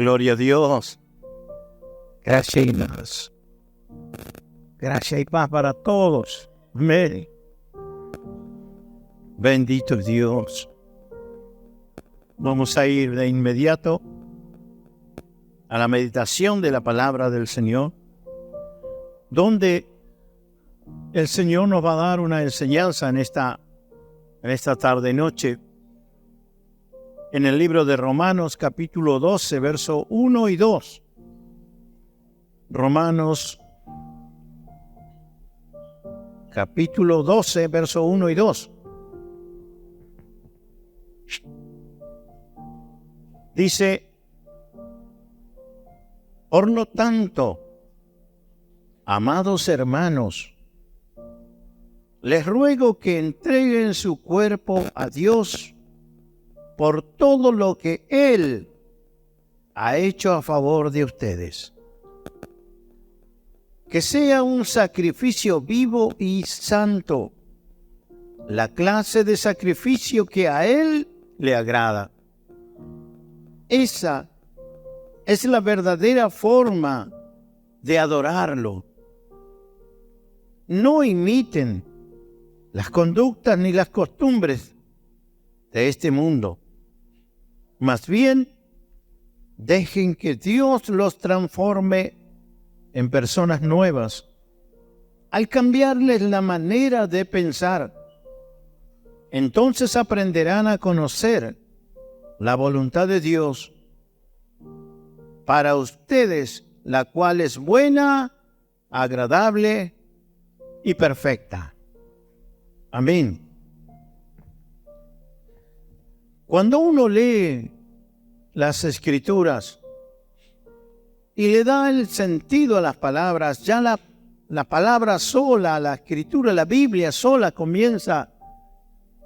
Gloria a Dios. Gracias y paz. Gracias y paz para todos. Amén. Bendito Dios. Vamos a ir de inmediato a la meditación de la palabra del Señor, donde el Señor nos va a dar una enseñanza en esta tarde-noche. En el libro de Romanos, capítulo 12, verso 1 y 2. Romanos, capítulo 12, verso 1 y 2. Dice: por lo tanto, amados hermanos, les ruego que entreguen su cuerpo a Dios por todo lo que Él ha hecho a favor de ustedes. Que sea un sacrificio vivo y santo, la clase de sacrificio que a Él le agrada. Esa es la verdadera forma de adorarlo. No imiten las conductas ni las costumbres de este mundo. Más bien, dejen que Dios los transforme en personas nuevas al cambiarles la manera de pensar. Entonces aprenderán a conocer la voluntad de Dios para ustedes, la cual es buena, agradable y perfecta. Amén. Cuando uno lee las Escrituras y le da el sentido a las palabras, ya la palabra sola, la Escritura, la Biblia sola comienza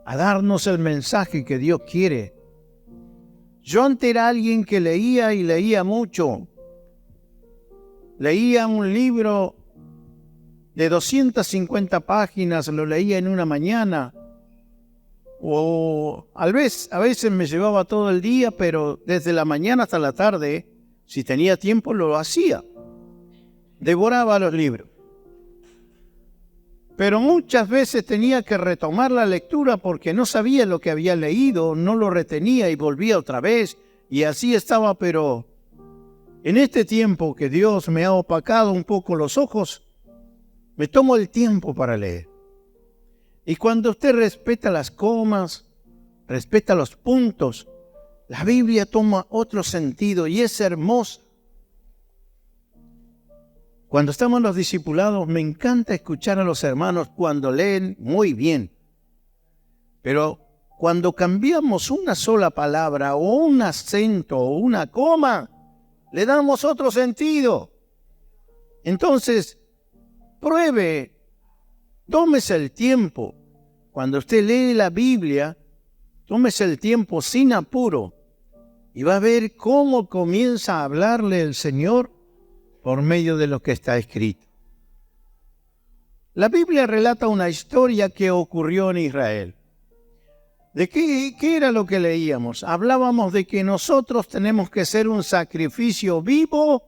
a darnos el mensaje que Dios quiere. Yo antes era alguien que leía y leía mucho. Leía un libro de 250 páginas, lo leía en una mañana. O a veces me llevaba todo el día, pero desde la mañana hasta la tarde, si tenía tiempo, lo hacía. Devoraba los libros. Pero muchas veces tenía que retomar la lectura porque no sabía lo que había leído, no lo retenía y volvía otra vez. Y así estaba, pero en este tiempo que Dios me ha opacado un poco los ojos, me tomo el tiempo para leer. Y cuando usted respeta las comas, respeta los puntos, la Biblia toma otro sentido y es hermosa. Cuando estamos los discipulados, me encanta escuchar a los hermanos cuando leen muy bien. Pero cuando cambiamos una sola palabra o un acento o una coma, le damos otro sentido. Entonces, pruebe. Tómese el tiempo. Cuando usted lee la Biblia, tómese el tiempo sin apuro y va a ver cómo comienza a hablarle el Señor por medio de lo que está escrito. La Biblia relata una historia que ocurrió en Israel. ¿De qué era lo que leíamos? Hablábamos de que nosotros tenemos que ser un sacrificio vivo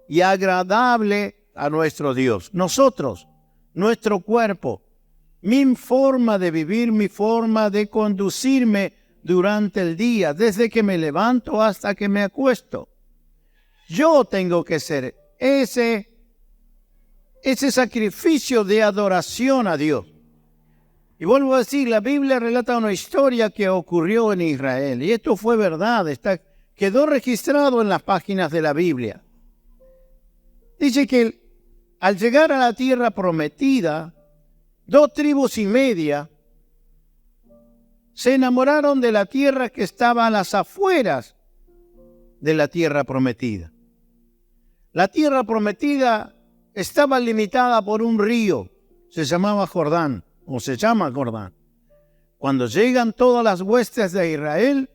y agradable a nuestro Dios. Nosotros, nuestro cuerpo, mi forma de vivir, mi forma de conducirme durante el día, desde que me levanto hasta que me acuesto. Yo tengo que ser ese sacrificio de adoración a Dios. Y vuelvo a decir, la Biblia relata una historia que ocurrió en Israel. Y esto fue verdad, quedó registrado en las páginas de la Biblia. Dice que al llegar a la tierra prometida, 2 tribus y media se enamoraron de la tierra que estaba a las afueras de la tierra prometida. La tierra prometida estaba limitada por un río, se llamaba Jordán, o se llama Jordán. Cuando llegan todas las huestes de Israel,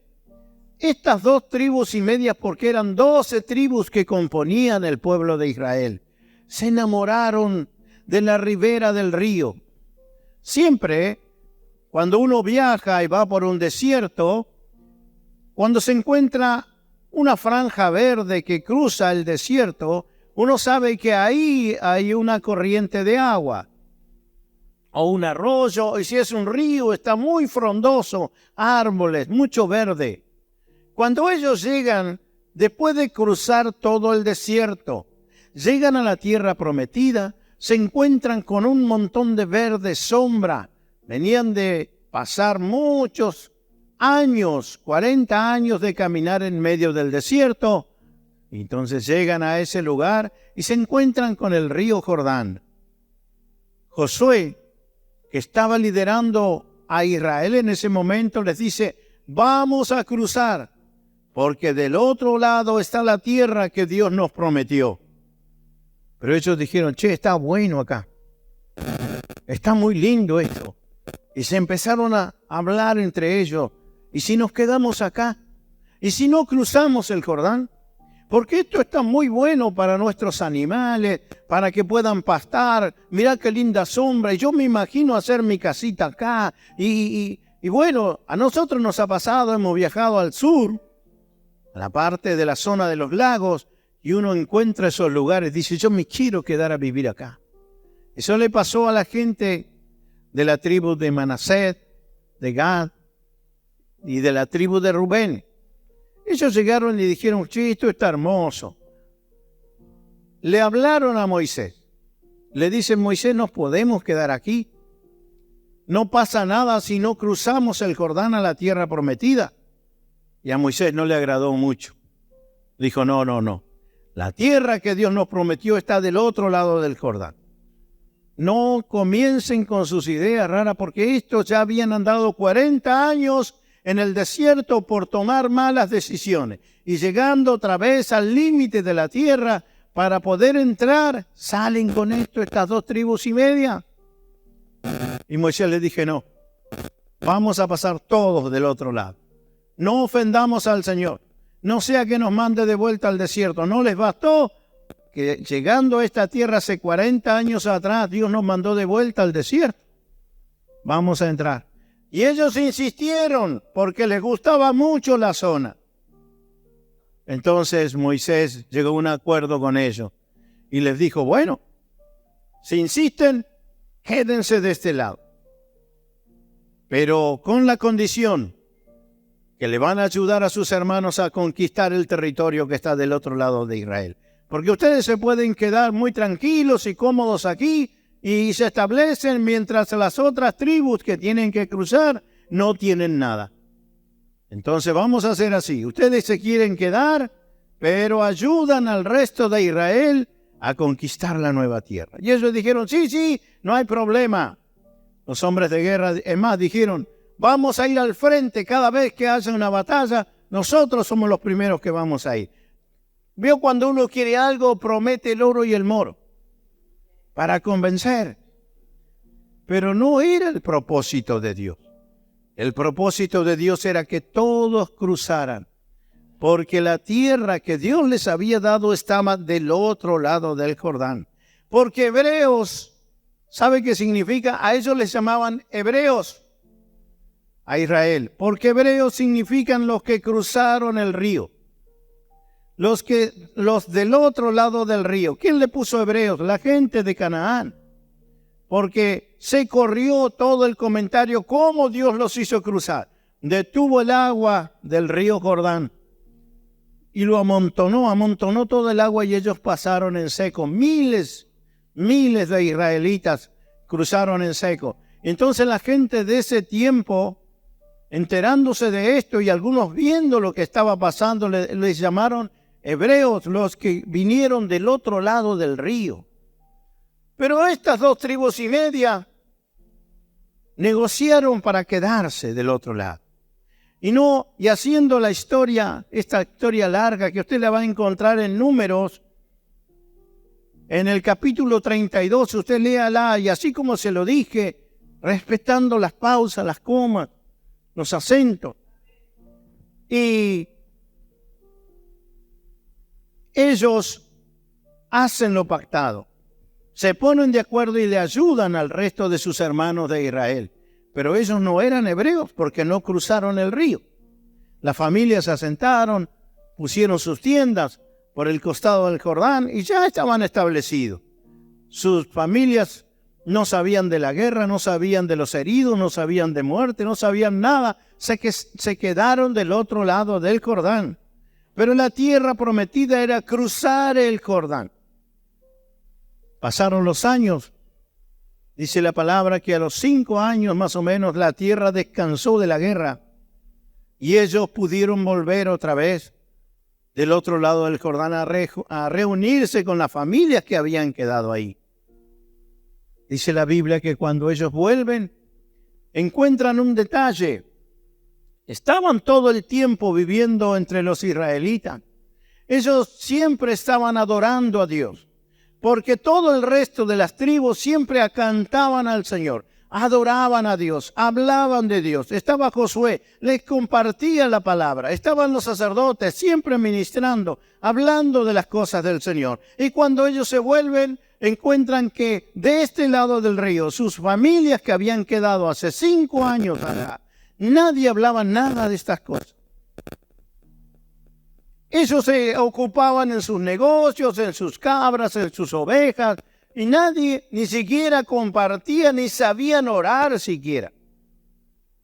estas 2 tribus y media, porque eran 12 tribus que componían el pueblo de Israel, se enamoraron de la ribera del río. Siempre, cuando uno viaja y va por un desierto, cuando se encuentra una franja verde que cruza el desierto, uno sabe que ahí hay una corriente de agua o un arroyo, y si es un río está muy frondoso, árboles, mucho verde. Cuando ellos llegan, después de cruzar todo el desierto, llegan a la tierra prometida, se encuentran con un montón de verde sombra. Venían de pasar muchos años, 40 años de caminar en medio del desierto. Entonces llegan a ese lugar y se encuentran con el río Jordán. Josué, que estaba liderando a Israel en ese momento, les dice: vamos a cruzar, porque del otro lado está la tierra que Dios nos prometió. Pero ellos dijeron: che, está bueno acá, está muy lindo esto. Y se empezaron a hablar entre ellos: ¿y si nos quedamos acá? ¿Y si no cruzamos el Jordán? Porque esto está muy bueno para nuestros animales, para que puedan pastar. Mirá qué linda sombra. Y yo me imagino hacer mi casita acá. Y bueno, a nosotros nos ha pasado, hemos viajado al sur, a la parte de la zona de los lagos, y uno encuentra esos lugares, dice: yo me quiero quedar a vivir acá. Eso le pasó a la gente de la tribu de Manasés, de Gad y de la tribu de Rubén. Ellos llegaron y dijeron: che, esto está hermoso. Le hablaron a Moisés. Le dicen: Moisés, ¿nos podemos quedar aquí? No pasa nada si no cruzamos el Jordán a la tierra prometida. Y a Moisés no le agradó mucho. Dijo: no. La tierra que Dios nos prometió está del otro lado del Jordán. No comiencen con sus ideas raras, porque estos ya habían andado 40 años en el desierto por tomar malas decisiones. Y llegando otra vez al límite de la tierra para poder entrar, salen con esto estas 2 tribus y media. Y Moisés les dije: no, vamos a pasar todos del otro lado. No ofendamos al Señor. No sea que nos mande de vuelta al desierto. ¿No les bastó que llegando a esta tierra hace 40 años atrás Dios nos mandó de vuelta al desierto? Vamos a entrar. Y ellos insistieron porque les gustaba mucho la zona. Entonces Moisés llegó a un acuerdo con ellos y les dijo: bueno, si insisten, quédense de este lado, pero con la condición que le van a ayudar a sus hermanos a conquistar el territorio que está del otro lado de Israel. Porque ustedes se pueden quedar muy tranquilos y cómodos aquí y se establecen mientras las otras tribus que tienen que cruzar no tienen nada. Entonces vamos a hacer así: ustedes se quieren quedar, pero ayudan al resto de Israel a conquistar la nueva tierra. Y ellos dijeron: sí, no hay problema. Los hombres de guerra, es más, dijeron: vamos a ir al frente cada vez que haya una batalla, nosotros somos los primeros que vamos a ir. Veo, cuando uno quiere algo, promete el oro y el moro para convencer. Pero no era el propósito de Dios. El propósito de Dios era que todos cruzaran, porque la tierra que Dios les había dado estaba del otro lado del Jordán. Porque hebreos, ¿sabe qué significa? A ellos les llamaban hebreos, a Israel, porque hebreos significan los que cruzaron el río. Los del otro lado del río. ¿Quién le puso hebreos? La gente de Canaán. Porque se corrió todo el comentario cómo Dios los hizo cruzar. Detuvo el agua del río Jordán y lo amontonó todo el agua, y ellos pasaron en seco. Miles de israelitas cruzaron en seco. Entonces la gente de ese tiempo, enterándose de esto y algunos viendo lo que estaba pasando, les llamaron hebreos, los que vinieron del otro lado del río. Pero estas 2 tribus y media negociaron para quedarse del otro lado. Y haciendo esta historia larga que usted la va a encontrar en Números, en el capítulo 32, usted léala, y así como se lo dije, respetando las pausas, las comas, los acentos. Y ellos hacen lo pactado, se ponen de acuerdo y le ayudan al resto de sus hermanos de Israel. Pero ellos no eran hebreos porque no cruzaron el río. Las familias se asentaron, pusieron sus tiendas por el costado del Jordán y ya estaban establecidos. Sus familias no sabían de la guerra, no sabían de los heridos, no sabían de muerte, no sabían nada. Se quedaron del otro lado del Jordán. Pero la tierra prometida era cruzar el Jordán. Pasaron los años. Dice la palabra que a los 5 años más o menos la tierra descansó de la guerra y ellos pudieron volver otra vez del otro lado del Jordán a reunirse con las familias que habían quedado ahí. Dice la Biblia que cuando ellos vuelven, encuentran un detalle. Estaban todo el tiempo viviendo entre los israelitas. Ellos siempre estaban adorando a Dios, porque todo el resto de las tribus siempre cantaban al Señor, adoraban a Dios, hablaban de Dios. Estaba Josué, les compartía la palabra. Estaban los sacerdotes siempre ministrando, hablando de las cosas del Señor. Y cuando ellos se vuelven, encuentran que de este lado del río, sus familias que habían quedado hace 5 años acá, nadie hablaba nada de estas cosas. Ellos se ocupaban en sus negocios, en sus cabras, en sus ovejas, y nadie ni siquiera compartía, ni sabían orar siquiera.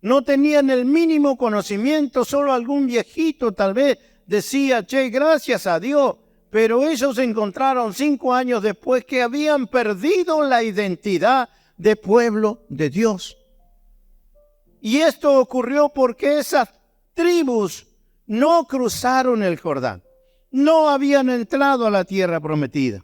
No tenían el mínimo conocimiento, solo algún viejito tal vez decía, che, gracias a Dios. Pero ellos encontraron 5 años después que habían perdido la identidad de pueblo de Dios. Y esto ocurrió porque esas tribus no cruzaron el Jordán, no habían entrado a la tierra prometida.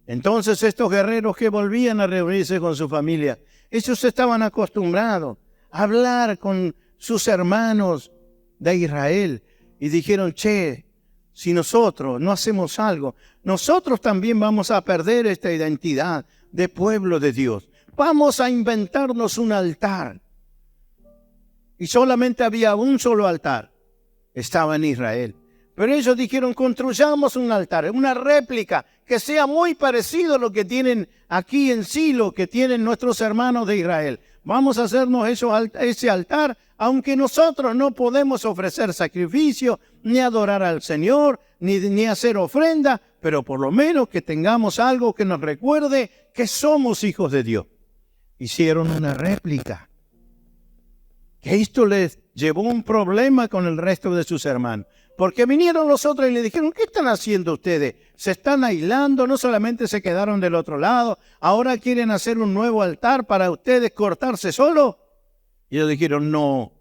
Entonces estos guerreros que volvían a reunirse con su familia, ellos estaban acostumbrados a hablar con sus hermanos de Israel y dijeron, che, si nosotros no hacemos algo, nosotros también vamos a perder esta identidad de pueblo de Dios. Vamos a inventarnos un altar. Y solamente había un solo altar. Estaba en Israel. Pero ellos dijeron, construyamos un altar, una réplica que sea muy parecido a lo que tienen aquí en Silo, que tienen nuestros hermanos de Israel. Vamos a hacernos ese altar, aunque nosotros no podemos ofrecer sacrificio, ni adorar al Señor, ni hacer ofrenda, pero por lo menos que tengamos algo que nos recuerde que somos hijos de Dios. Hicieron una réplica. Esto les llevó un problema con el resto de sus hermanos, porque vinieron los otros y le dijeron, ¿qué están haciendo ustedes? Se están aislando, no solamente se quedaron del otro lado, ahora quieren hacer un nuevo altar para ustedes cortarse solo. Y ellos dijeron, no,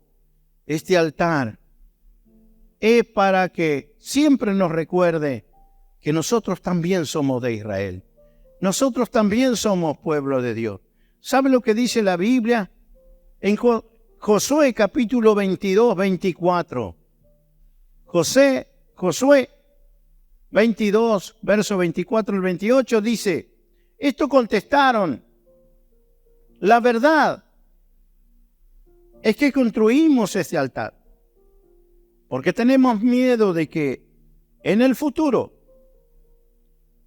este altar es para que siempre nos recuerde que nosotros también somos de Israel. Nosotros también somos pueblo de Dios. ¿Sabe lo que dice la Biblia? En Josué capítulo 22, 24. Josué 22, verso 24 al 28 dice, esto contestaron, la verdad es que construimos este altar porque tenemos miedo de que en el futuro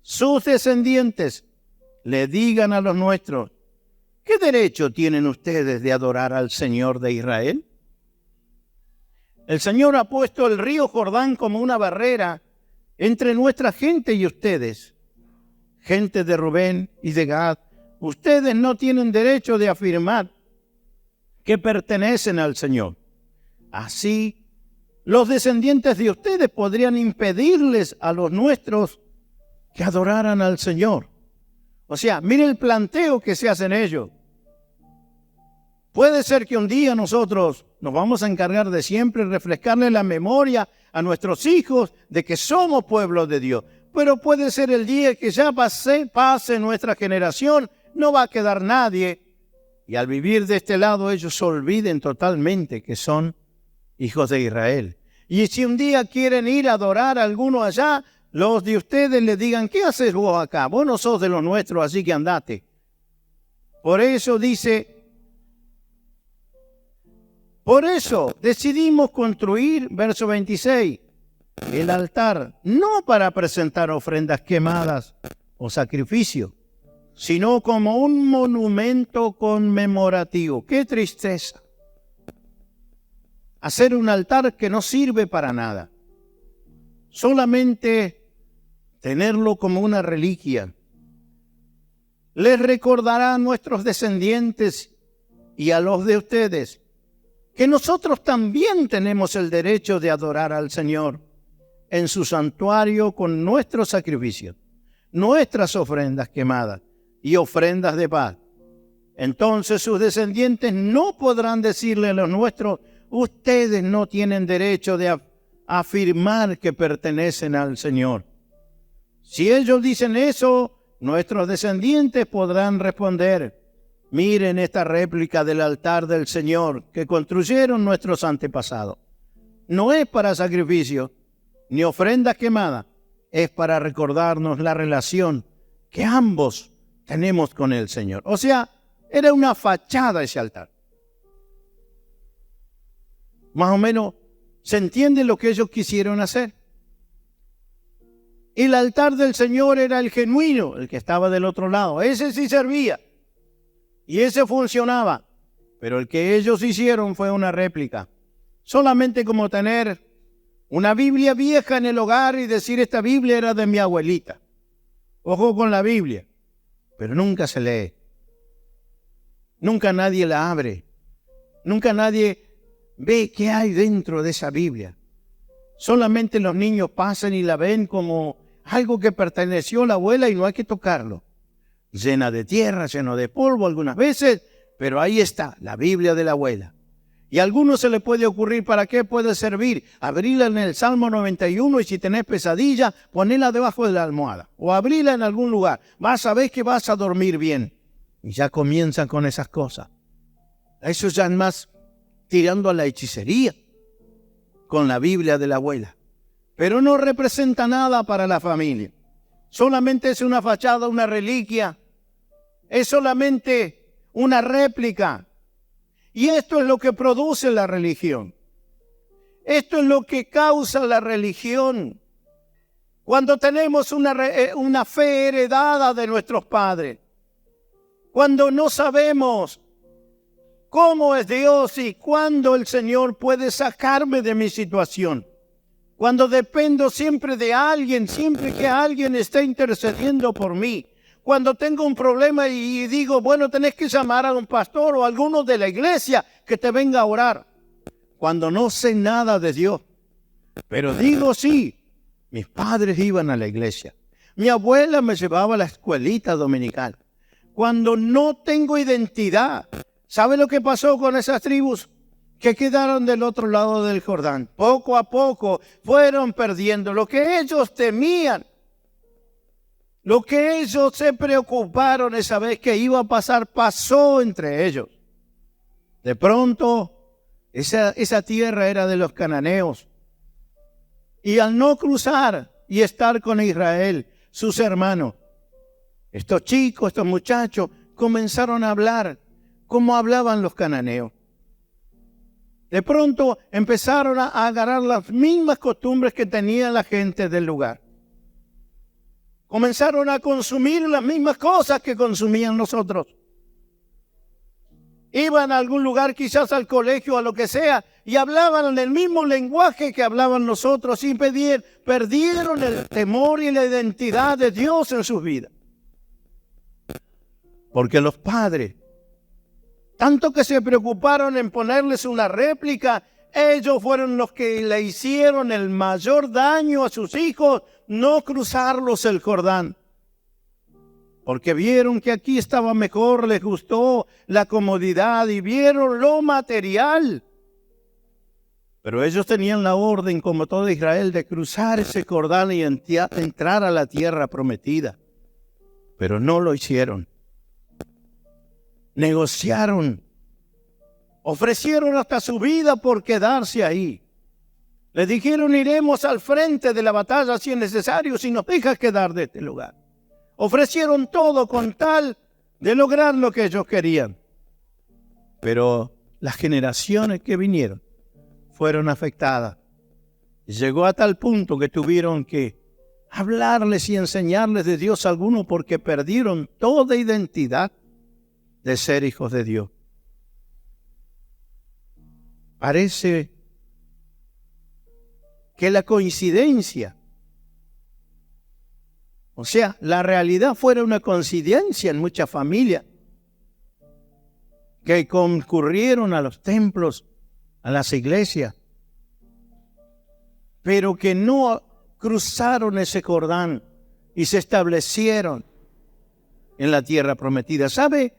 sus descendientes le digan a los nuestros, ¿qué derecho tienen ustedes de adorar al Señor de Israel? El Señor ha puesto el río Jordán como una barrera entre nuestra gente y ustedes, gente de Rubén y de Gad. Ustedes no tienen derecho de afirmar que pertenecen al Señor. Así, los descendientes de ustedes podrían impedirles a los nuestros que adoraran al Señor. O sea, mire el planteo que se hacen ellos. Puede ser que un día nosotros nos vamos a encargar de siempre refrescarle la memoria a nuestros hijos de que somos pueblo de Dios. Pero puede ser el día que ya pase nuestra generación, no va a quedar nadie. Y al vivir de este lado ellos olviden totalmente que son hijos de Israel. Y si un día quieren ir a adorar a alguno allá, los de ustedes les digan, ¿qué haces vos acá? Vos no sos de los nuestros, así que andate. Por eso dice, por eso decidimos construir, verso 26, el altar, no para presentar ofrendas quemadas o sacrificios, sino como un monumento conmemorativo. ¡Qué tristeza! Hacer un altar que no sirve para nada. solamente tenerlo como una reliquia. Les recordará a nuestros descendientes y a los de ustedes que nosotros también tenemos el derecho de adorar al Señor en su santuario con nuestros sacrificios, nuestras ofrendas quemadas y ofrendas de paz. Entonces sus descendientes no podrán decirle a los nuestros: ustedes no tienen derecho de afirmar que pertenecen al Señor. Si ellos dicen eso, nuestros descendientes podrán responder: miren esta réplica del altar del Señor que construyeron nuestros antepasados. No es para sacrificio ni ofrendas quemadas, es para recordarnos la relación que ambos tenemos con el Señor. O sea, era una fachada ese altar. Más o menos se entiende lo que ellos quisieron hacer. El altar del Señor era el genuino, el que estaba del otro lado. Ese sí servía y ese funcionaba. Pero el que ellos hicieron fue una réplica. Solamente como tener una Biblia vieja en el hogar y decir: esta Biblia era de mi abuelita. Ojo con la Biblia. Pero nunca se lee. Nunca nadie la abre. Nunca nadie ve qué hay dentro de esa Biblia. Solamente los niños pasan y la ven como algo que perteneció a la abuela y no hay que tocarlo. Llena de tierra, lleno de polvo algunas veces, pero ahí está, la Biblia de la abuela. Y a algunos se le puede ocurrir: ¿para qué puede servir? Abrirla en el Salmo 91 y si tenés pesadilla, ponela debajo de la almohada. O abrirla en algún lugar. Vas a ver que vas a dormir bien. Y ya comienzan con esas cosas. Eso ya es más tirando a la hechicería con la Biblia de la abuela. Pero no representa nada para la familia. Solamente es una fachada, una reliquia. Es solamente una réplica. Y esto es lo que produce la religión. Esto es lo que causa la religión. Cuando tenemos una fe heredada de nuestros padres. Cuando no sabemos cómo es Dios y cuándo el Señor puede sacarme de mi situación. Cuando dependo siempre de alguien, siempre que alguien esté intercediendo por mí. Cuando tengo un problema y digo: bueno, tenés que llamar a un pastor o a alguno de la iglesia que te venga a orar. Cuando no sé nada de Dios. Pero digo: sí, mis padres iban a la iglesia. Mi abuela me llevaba a la escuelita dominical. Cuando no tengo identidad. ¿Sabe lo que pasó con esas tribus que quedaron del otro lado del Jordán? Poco a poco fueron perdiendo lo que ellos temían. Lo que ellos se preocuparon esa vez que iba a pasar, pasó entre ellos. De pronto, esa tierra era de los cananeos. Y al no cruzar y estar con Israel, sus hermanos, estos chicos, estos muchachos, comenzaron a hablar como hablaban los cananeos. De pronto empezaron a agarrar las mismas costumbres que tenía la gente del lugar. Comenzaron a consumir las mismas cosas que consumían nosotros. Iban a algún lugar, quizás al colegio, a lo que sea, y hablaban el mismo lenguaje que hablaban nosotros y perdieron el temor y la identidad de Dios en sus vidas. Porque los padres, tanto que se preocuparon en ponerles una réplica, ellos fueron los que le hicieron el mayor daño a sus hijos, no cruzarlos el Jordán. Porque vieron que aquí estaba mejor, les gustó la comodidad y vieron lo material. Pero ellos tenían la orden, como todo Israel, de cruzar ese Jordán y entrar a la tierra prometida. Pero no lo hicieron. Negociaron. Ofrecieron hasta su vida por quedarse ahí. Les dijeron: iremos al frente de la batalla si es necesario, si nos dejas quedar de este lugar. Ofrecieron todo con tal de lograr lo que ellos querían. Pero las generaciones que vinieron fueron afectadas. Llegó a tal punto que tuvieron que hablarles y enseñarles de Dios a algunos porque perdieron toda identidad de ser hijos de Dios. Parece que la coincidencia O sea, la realidad fuera una coincidencia en muchas familias que concurrieron a los templos, a las iglesias, pero que no cruzaron ese Jordán y se establecieron en la tierra prometida. ¿Sabe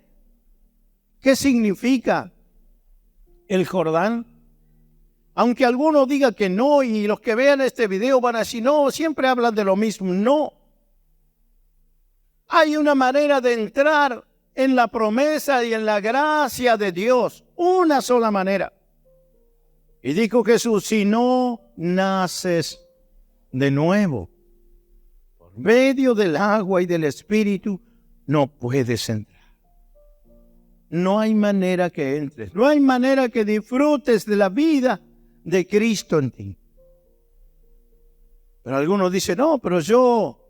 qué significa el Jordán? Aunque algunos digan que no, y los que vean este video van a decir, no, siempre hablan de lo mismo. No. Hay una manera de entrar en la promesa y en la gracia de Dios. Una sola manera. Y dijo Jesús, si no naces de nuevo, por medio del agua y del Espíritu, no puedes entrar. No hay manera que entres. No hay manera que disfrutes de la vida de Cristo en ti. Pero algunos dicen, no, pero yo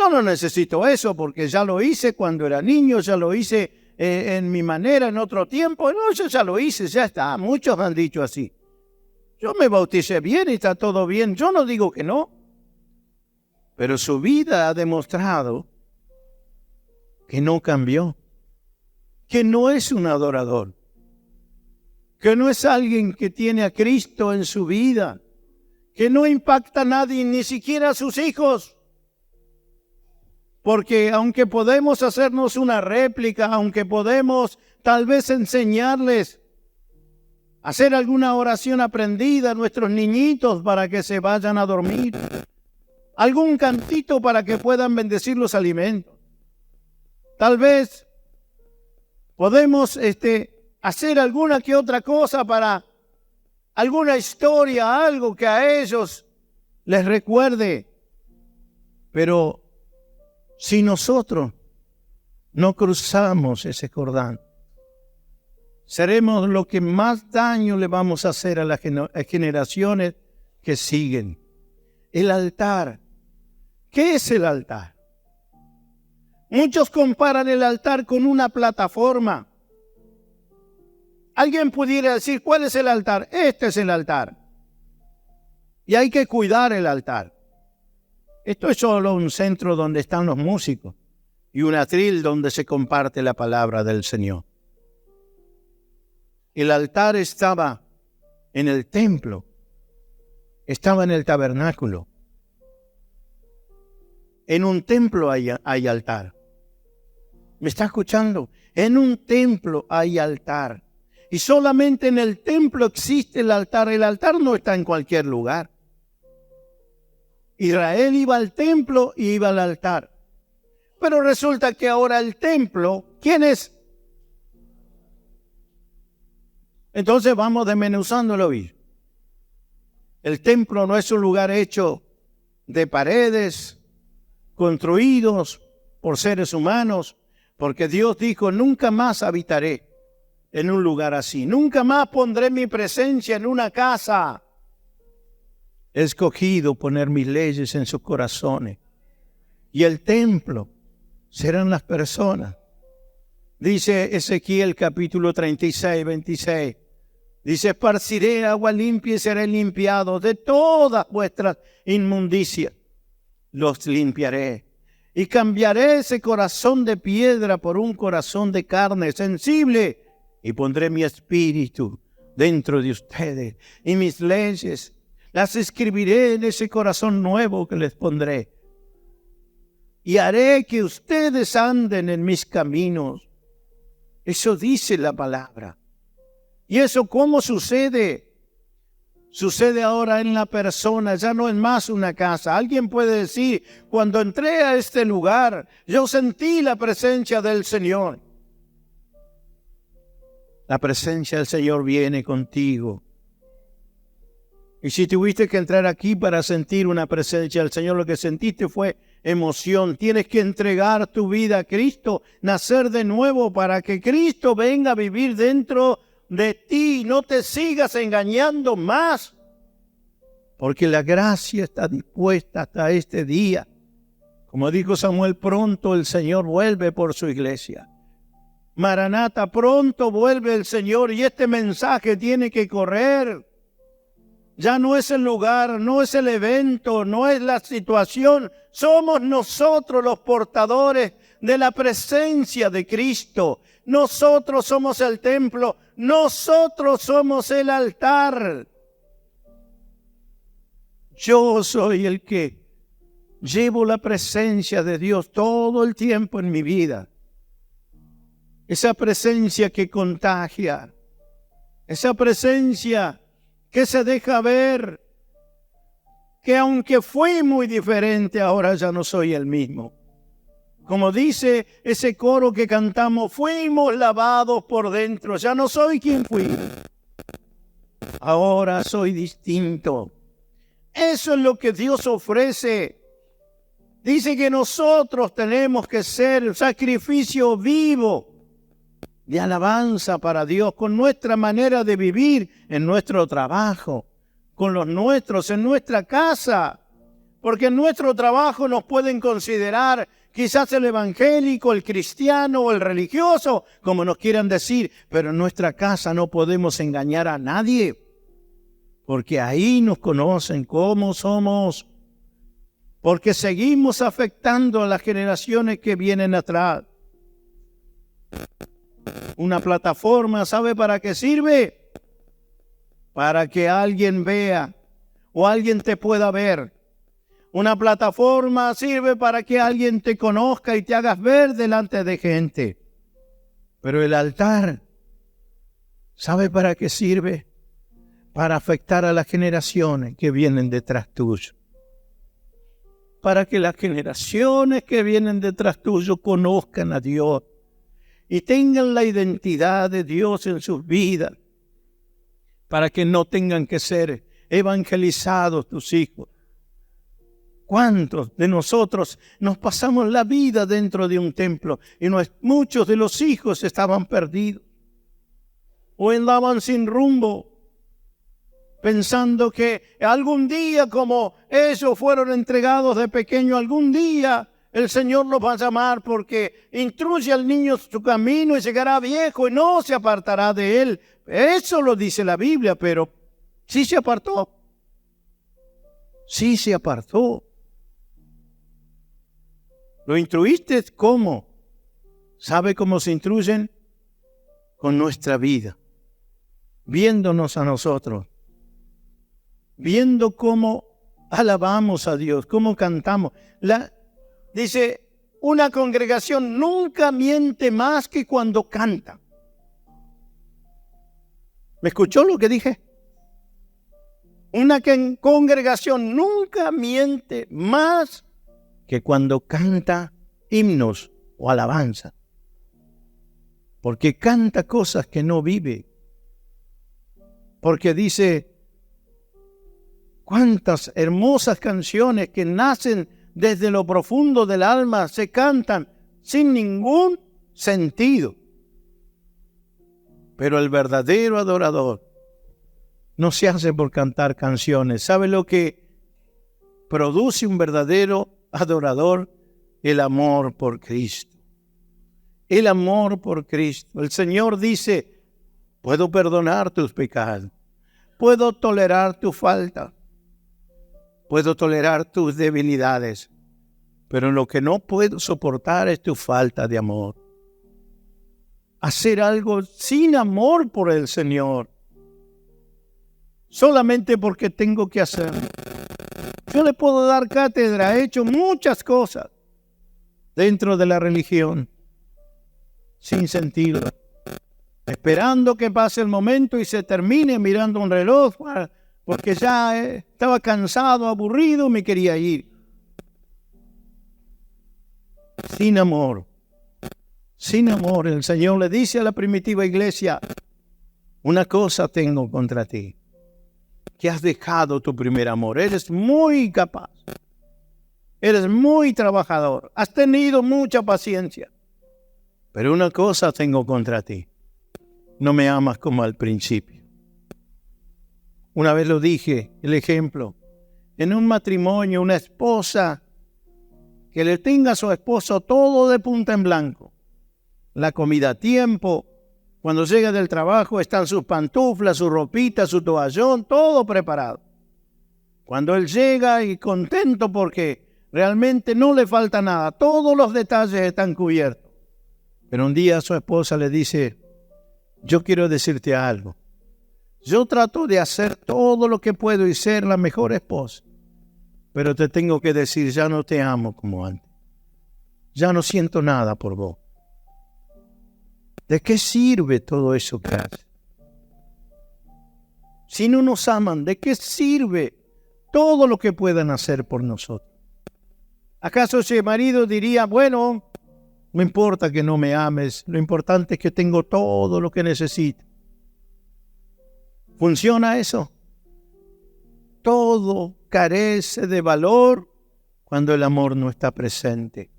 no necesito eso porque ya lo hice cuando era niño, ya lo hice en mi manera en otro tiempo. No, yo ya lo hice, ya está. Muchos han dicho así. Yo me bauticé bien y está todo bien. Yo no digo que no. Pero su vida ha demostrado que no cambió, que no es un adorador, que no es alguien que tiene a Cristo en su vida, que no impacta a nadie, ni siquiera a sus hijos. Porque aunque podemos hacernos una réplica, aunque podemos tal vez enseñarles, hacer alguna oración aprendida a nuestros niñitos para que se vayan a dormir, algún cantito para que puedan bendecir los alimentos. Tal vez podemos hacer alguna que otra cosa para alguna historia, algo que a ellos les recuerde. Pero si nosotros no cruzamos ese Jordán, seremos lo que más daño le vamos a hacer a las generaciones que siguen. El altar. ¿Qué es el altar? Muchos comparan el altar con una plataforma. Alguien pudiera decir, ¿cuál es el altar? Este es el altar. Y hay que cuidar el altar. Esto es solo un centro donde están los músicos y un atril donde se comparte la palabra del Señor. El altar estaba en el templo, estaba en el tabernáculo. En un templo hay altar. ¿Me está escuchando? En un templo hay altar. Y solamente en el templo existe el altar. El altar no está en cualquier lugar. Israel iba al templo y iba al altar. Pero resulta que ahora el templo, ¿quién es? Entonces vamos desmenuzándolo bien. El templo no es un lugar hecho de paredes, construidos por seres humanos, porque Dios dijo, nunca más habitaré en un lugar así. Nunca más pondré mi presencia en una casa. He escogido poner mis leyes en sus corazones. Y el templo serán las personas. Dice Ezequiel capítulo 36, 26. Dice, esparciré agua limpia y seré limpiado de todas vuestras inmundicias. Los limpiaré. Y cambiaré ese corazón de piedra por un corazón de carne sensible. Y pondré mi espíritu dentro de ustedes. Y mis leyes las escribiré en ese corazón nuevo que les pondré. Y haré que ustedes anden en mis caminos. Eso dice la palabra. ¿Y eso cómo sucede? Sucede ahora en la persona, ya no es más una casa. Alguien puede decir, cuando entré a este lugar, yo sentí la presencia del Señor. La presencia del Señor viene contigo. Y si tuviste que entrar aquí para sentir una presencia del Señor, lo que sentiste fue emoción. Tienes que entregar tu vida a Cristo, nacer de nuevo para que Cristo venga a vivir dentro de ti. No te sigas engañando más, porque la gracia está dispuesta hasta este día. Como dijo Samuel, pronto el Señor vuelve por su iglesia. Maranata, pronto vuelve el Señor y este mensaje tiene que correr. Ya no es el lugar, no es el evento, no es la situación. Somos nosotros los portadores de la presencia de Cristo. Nosotros somos el templo, nosotros somos el altar. Yo soy el que llevo la presencia de Dios todo el tiempo en mi vida. Esa presencia que contagia, esa presencia que se deja ver, que aunque fui muy diferente, ahora ya no soy el mismo. Como dice ese coro que cantamos, fuimos lavados por dentro, ya no soy quien fui. Ahora soy distinto. Eso es lo que Dios ofrece. Dice que nosotros tenemos que ser un sacrificio vivo de alabanza para Dios, con nuestra manera de vivir en nuestro trabajo, con los nuestros, en nuestra casa. Porque en nuestro trabajo nos pueden considerar quizás el evangélico, el cristiano o el religioso, como nos quieran decir, pero en nuestra casa no podemos engañar a nadie, porque ahí nos conocen cómo somos, porque seguimos afectando a las generaciones que vienen atrás. Una plataforma, ¿sabe para qué sirve? Para que alguien vea o alguien te pueda ver. Una plataforma sirve para que alguien te conozca y te hagas ver delante de gente. Pero el altar, ¿sabe para qué sirve? Para afectar a las generaciones que vienen detrás tuyo. Para que las generaciones que vienen detrás tuyo conozcan a Dios y tengan la identidad de Dios en sus vidas, para que no tengan que ser evangelizados tus hijos. ¿Cuántos de nosotros nos pasamos la vida dentro de un templo y muchos de los hijos estaban perdidos o andaban sin rumbo, pensando que algún día, como ellos fueron entregados de pequeño, algún día el Señor los va a llamar porque instruye al niño su camino y llegará viejo y no se apartará de él? Eso lo dice la Biblia, pero sí se apartó. Sí se apartó. ¿Lo instruiste? ¿Cómo? ¿Sabe cómo se instruyen? Con nuestra vida, viéndonos a nosotros, viendo cómo alabamos a Dios, cómo cantamos. Dice, una congregación nunca miente más que cuando canta. ¿Me escuchó lo que dije? Una congregación nunca miente más que cuando canta himnos o alabanza. Porque canta cosas que no vive. Porque dice, cuántas hermosas canciones que nacen desde lo profundo del alma se cantan sin ningún sentido. Pero el verdadero adorador no se hace por cantar canciones. ¿Sabe lo que produce un verdadero adorador? El amor por Cristo. El amor por Cristo. El Señor dice, puedo perdonar tus pecados, puedo tolerar tu falta, puedo tolerar tus debilidades, pero lo que no puedo soportar es tu falta de amor. Hacer algo sin amor por el Señor, solamente porque tengo que hacerlo. Yo le puedo dar cátedra, he hecho muchas cosas dentro de la religión, sin sentido, esperando que pase el momento y se termine, mirando un reloj, porque ya estaba cansado, aburrido, me quería ir. Sin amor. Sin amor, el Señor le dice a la primitiva iglesia, una cosa tengo contra ti, que has dejado tu primer amor. Eres muy capaz, eres muy trabajador, has tenido mucha paciencia, pero una cosa tengo contra ti, no me amas como al principio. Una vez lo dije, el ejemplo, en un matrimonio, una esposa que le tenga a su esposo todo de punta en blanco, la comida a tiempo, cuando llega del trabajo están sus pantuflas, su ropita, su toallón, todo preparado. Cuando él llega y contento porque realmente no le falta nada, todos los detalles están cubiertos. Pero un día su esposa le dice, yo quiero decirte algo. Yo trato de hacer todo lo que puedo y ser la mejor esposa. Pero te tengo que decir, ya no te amo como antes. Ya no siento nada por vos. ¿De qué sirve todo eso que haces? Si no nos aman, ¿de qué sirve todo lo que puedan hacer por nosotros? ¿Acaso ese marido diría, bueno, no importa que no me ames, lo importante es que tengo todo lo que necesito? ¿Funciona eso? Todo carece de valor cuando el amor no está presente.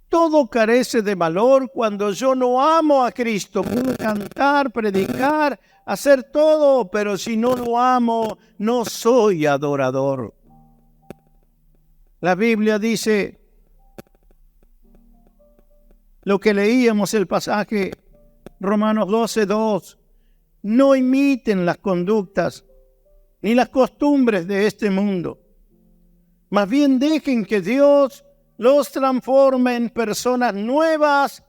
Todo carece de valor cuando yo no amo a Cristo. Puedo cantar, predicar, hacer todo, pero si no lo amo, no soy adorador. La Biblia dice, lo que leíamos el pasaje, Romanos 12:2, no imiten las conductas ni las costumbres de este mundo. Más bien dejen que Dios los transforme en personas nuevas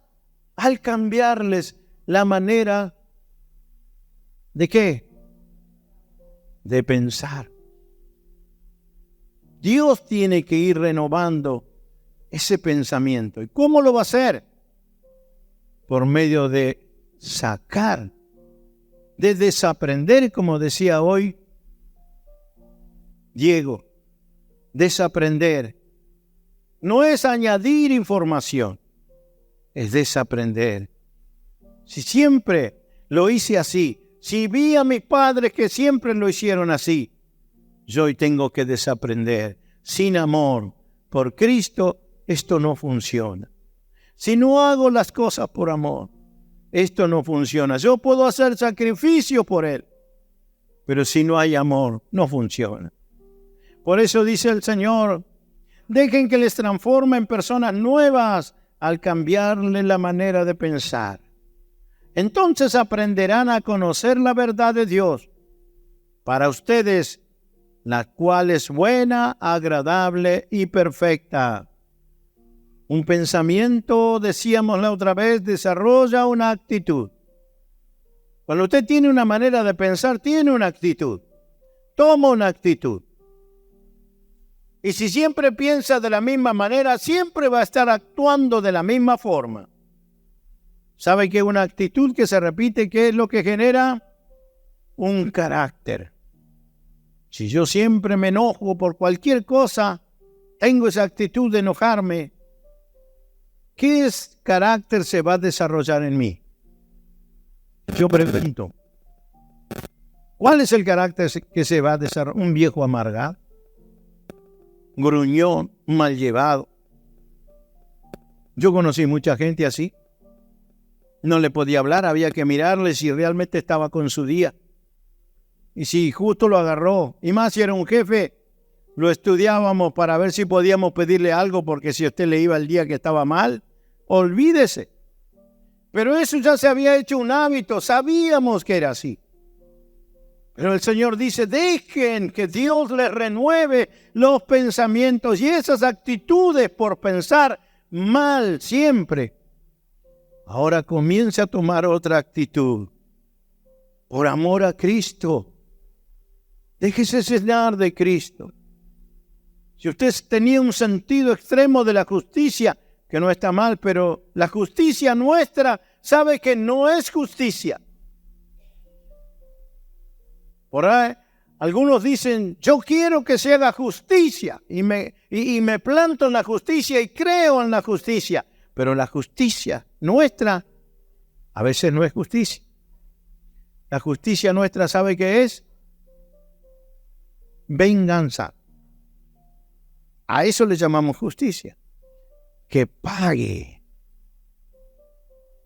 al cambiarles la manera ¿de qué? De pensar. Dios tiene que ir renovando ese pensamiento. ¿Y cómo lo va a hacer? Por medio de sacar, de desaprender, como decía hoy Diego. Desaprender no es añadir información, es desaprender. Si siempre lo hice así, si vi a mis padres que siempre lo hicieron así, yo hoy tengo que desaprender. Sin amor por Cristo, esto no funciona. Si no hago las cosas por amor, esto no funciona. Yo puedo hacer sacrificio por Él, pero si no hay amor, no funciona. Por eso dice el Señor, dejen que les transforme en personas nuevas al cambiarle la manera de pensar. Entonces aprenderán a conocer la verdad de Dios para ustedes, la cual es buena, agradable y perfecta. Un pensamiento, decíamos la otra vez, desarrolla una actitud. Cuando usted tiene una manera de pensar, tiene una actitud. Toma una actitud. Y si siempre piensa de la misma manera, siempre va a estar actuando de la misma forma. ¿Sabe que una actitud que se repite, qué es lo que genera? Un carácter. Si yo siempre me enojo por cualquier cosa, tengo esa actitud de enojarme, ¿qué carácter se va a desarrollar en mí? Yo pregunto, ¿cuál es el carácter que se va a desarrollar? Un viejo amargado, gruñón, mal llevado. Yo conocí mucha gente así. No le podía hablar, había que mirarle si realmente estaba con su día. Y si justo lo agarró, y más si era un jefe, lo estudiábamos para ver si podíamos pedirle algo, porque si a usted le iba el día que estaba mal, olvídese. Pero eso ya se había hecho un hábito, sabíamos que era así. Pero el Señor dice, dejen que Dios les renueve los pensamientos y esas actitudes por pensar mal siempre. Ahora comience a tomar otra actitud. Por amor a Cristo. Déjese llenar de Cristo. Si usted tenía un sentido extremo de la justicia, que no está mal, pero la justicia nuestra sabe que no es justicia. Por ahí, algunos dicen, yo quiero que se haga justicia y me planto en la justicia y creo en la justicia. Pero la justicia nuestra a veces no es justicia. La justicia nuestra, ¿sabe qué es? Venganza. A eso le llamamos justicia. Que pague.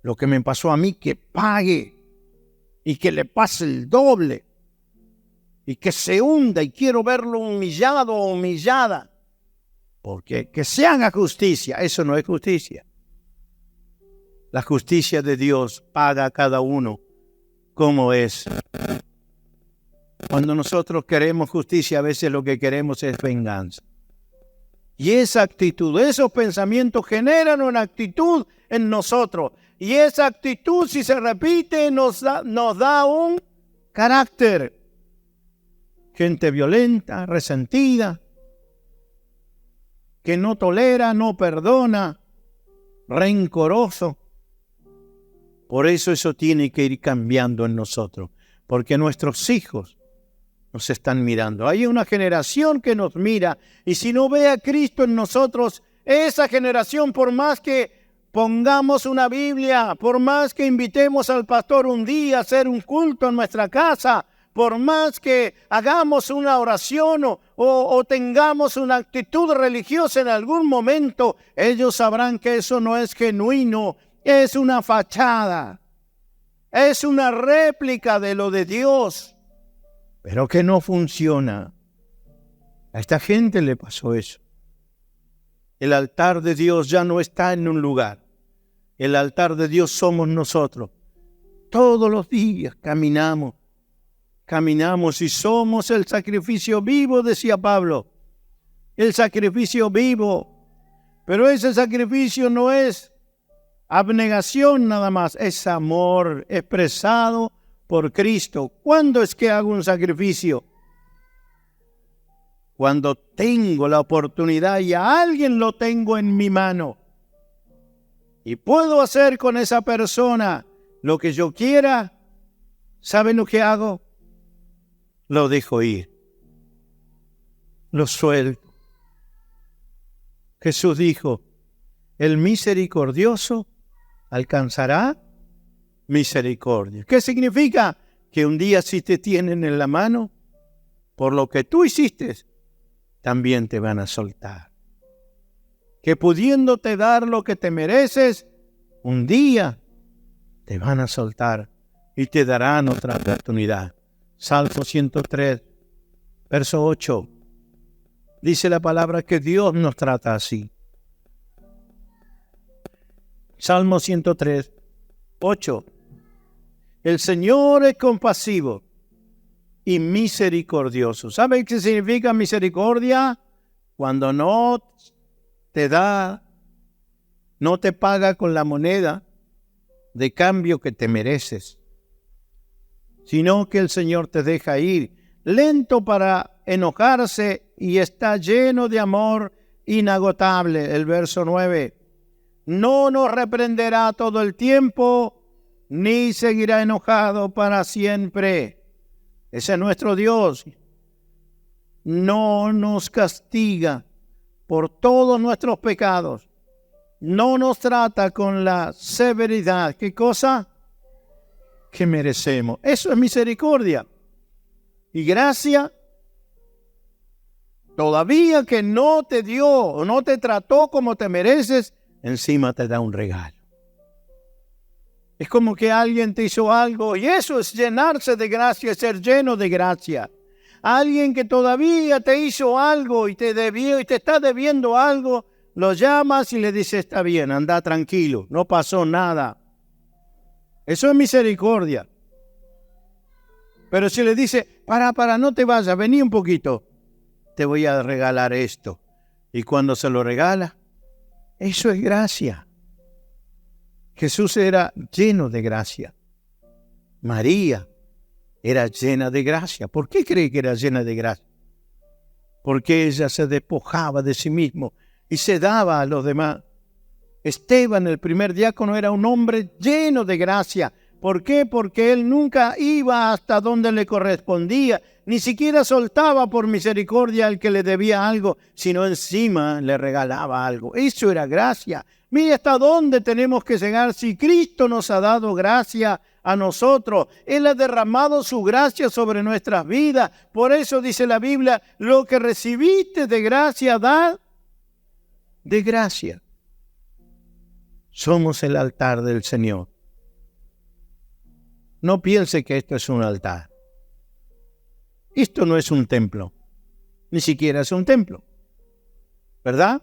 Lo que me pasó a mí, que pague. Y que le pase el doble. Y que se hunda y quiero verlo humillado o humillada. Porque que se haga justicia, eso no es justicia. La justicia de Dios paga a cada uno como es. Cuando nosotros queremos justicia, a veces lo que queremos es venganza. Y esa actitud, esos pensamientos generan una actitud en nosotros. Y esa actitud, si se repite, nos da un carácter. Gente violenta, resentida, que no tolera, no perdona, rencoroso. Por eso tiene que ir cambiando en nosotros, porque nuestros hijos nos están mirando. Hay una generación que nos mira, y si no ve a Cristo en nosotros, esa generación, por más que pongamos una Biblia, por más que invitemos al pastor un día a hacer un culto en nuestra casa, por más que hagamos una oración o tengamos una actitud religiosa en algún momento, ellos sabrán que eso no es genuino, es una fachada, es una réplica de lo de Dios, pero que no funciona. A esta gente le pasó eso. El altar de Dios ya no está en un lugar. El altar de Dios somos nosotros. Todos los días caminamos y somos el sacrificio vivo, decía Pablo. El sacrificio vivo. Pero ese sacrificio no es abnegación nada más, es amor expresado por Cristo. ¿Cuándo es que hago un sacrificio? Cuando tengo la oportunidad y a alguien lo tengo en mi mano. Y puedo hacer con esa persona lo que yo quiera. ¿Saben lo que hago? Lo dejo ir. Lo suelto. Jesús dijo, el misericordioso alcanzará misericordia. ¿Qué significa? Que un día si te tienen en la mano, por lo que tú hiciste, también te van a soltar. Que pudiéndote dar lo que te mereces, un día te van a soltar y te darán otra oportunidad. Salmo 103, verso 8. Dice la palabra que Dios nos trata así. Salmo 103, 8. El Señor es compasivo y misericordioso. ¿Sabe qué significa misericordia? Cuando no te da, no te paga con la moneda de cambio que te mereces, sino que el Señor te deja ir, lento para enojarse y está lleno de amor inagotable. El verso 9, no nos reprenderá todo el tiempo, ni seguirá enojado para siempre. Ese es nuestro Dios. No nos castiga por todos nuestros pecados. No nos trata con la severidad. ¿Qué cosa? Que merecemos. Eso es misericordia. Y gracia, todavía que no te dio o no te trató como te mereces, encima te da un regalo. Es como que alguien te hizo algo y eso es llenarse de gracia, es ser lleno de gracia. Alguien que todavía te hizo algo y te debió y te está debiendo algo, lo llamas y le dices, está bien, anda tranquilo, no pasó nada. Eso es misericordia. Pero si le dice, para, no te vayas, vení un poquito, te voy a regalar esto. Y cuando se lo regala, eso es gracia. Jesús era lleno de gracia. María era llena de gracia. ¿Por qué cree que era llena de gracia? Porque ella se despojaba de sí mismo y se daba a los demás. Esteban, el primer diácono, era un hombre lleno de gracia. ¿Por qué? Porque él nunca iba hasta donde le correspondía, ni siquiera soltaba por misericordia al que le debía algo, sino encima le regalaba algo. Eso era gracia. Mire hasta dónde tenemos que llegar si Cristo nos ha dado gracia a nosotros. Él ha derramado su gracia sobre nuestras vidas. Por eso dice la Biblia, lo que recibiste de gracia, da de gracia. Somos el altar del Señor. No piense que esto es un altar. Esto no es un templo. Ni siquiera es un templo. ¿Verdad?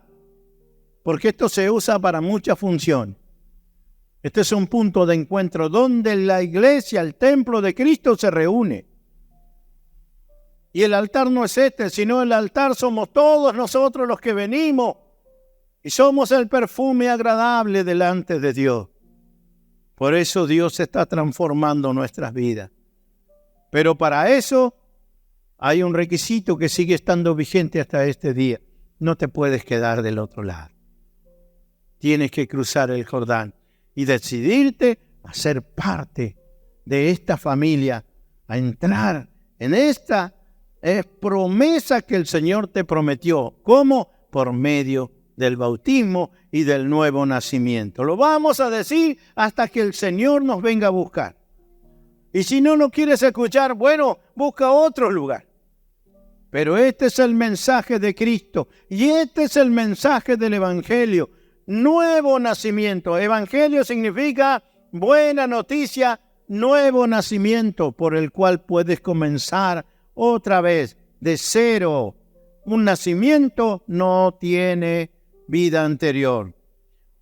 Porque esto se usa para mucha función. Este es un punto de encuentro donde la iglesia, el templo de Cristo se reúne. Y el altar no es este, sino el altar somos todos nosotros los que venimos. Y somos el perfume agradable delante de Dios. Por eso Dios está transformando nuestras vidas. Pero para eso hay un requisito que sigue estando vigente hasta este día. No te puedes quedar del otro lado. Tienes que cruzar el Jordán y decidirte a ser parte de esta familia, a entrar en esta promesa que el Señor te prometió. ¿Cómo? Por medio del bautismo y del nuevo nacimiento. Lo vamos a decir hasta que el Señor nos venga a buscar. Y si no quieres escuchar, bueno, busca otro lugar. Pero este es el mensaje de Cristo y este es el mensaje del Evangelio. Nuevo nacimiento. Evangelio significa buena noticia, nuevo nacimiento por el cual puedes comenzar otra vez de cero. Un nacimiento no tiene vida anterior.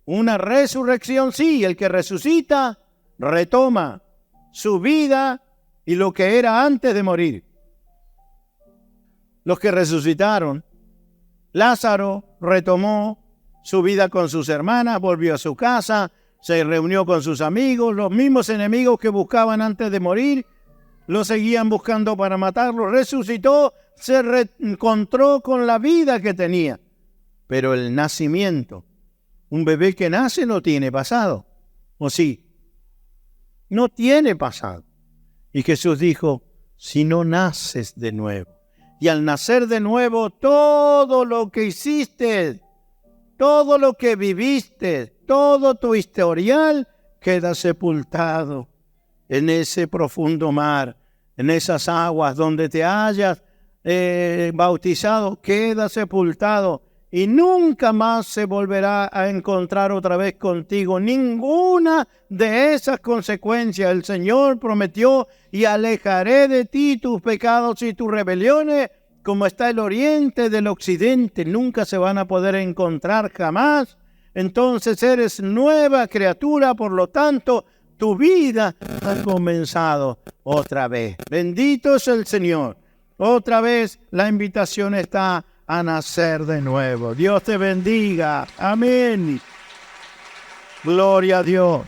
Una resurrección sí, el que resucita retoma su vida y lo que era antes de morir. Los que resucitaron, Lázaro retomó su vida con sus hermanas, volvió a su casa, se reunió con sus amigos, los mismos enemigos que buscaban antes de morir, lo seguían buscando para matarlo, resucitó, se reencontró con la vida que tenía. Pero el nacimiento, un bebé que nace no tiene pasado, ¿o sí? No tiene pasado. Y Jesús dijo, si no naces de nuevo, y al nacer de nuevo, todo lo que hiciste, todo lo que viviste, todo tu historial queda sepultado en ese profundo mar, en esas aguas donde te hayas bautizado, queda sepultado y nunca más se volverá a encontrar otra vez contigo ninguna de esas consecuencias. El Señor prometió, y alejaré de ti tus pecados y tus rebeliones, como está el oriente del occidente, nunca se van a poder encontrar jamás. Entonces eres nueva criatura, por lo tanto, tu vida ha comenzado otra vez. Bendito es el Señor. Otra vez la invitación está a nacer de nuevo. Dios te bendiga. Amén. Gloria a Dios.